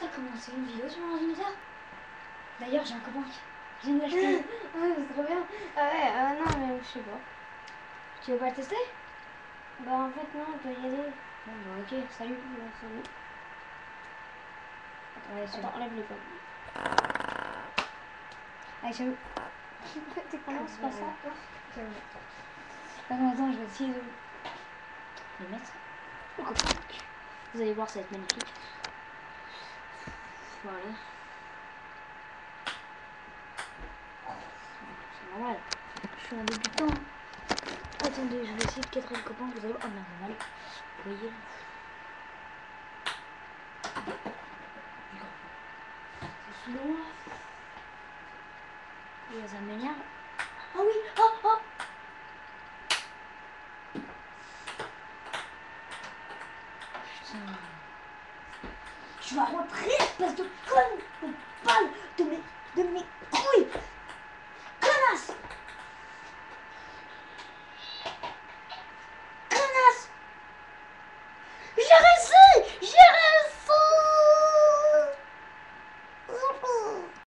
commencer une vidéo sur mon ordinateur. D'ailleurs, j'ai un copain qui vient de l'acheter. Ouais, c'est trop bien. Ah ouais, non, mais je sais pas. Tu veux pas le tester? Bah, en fait, non, on peut y aller. Bon, bah, ok, salut. Ouais, salut. Ouais, salut. Attends, enlève les pommes. Allez, salut. T'es comment, c'est pas ça, toi? Attends, je vais essayer de les mettre au copain. Vous allez voir, ça va être magnifique. Voilà. C'est normal. Je suis un débutant. Attendez, je vais essayer de cadrer le copain. Vous allez voir. Oh non, c'est mal. Vous voyez. C'est sous moi. Et ça m'énerve. Ah oui, oh. Putain. Tu vas rentrer, espèce de conne.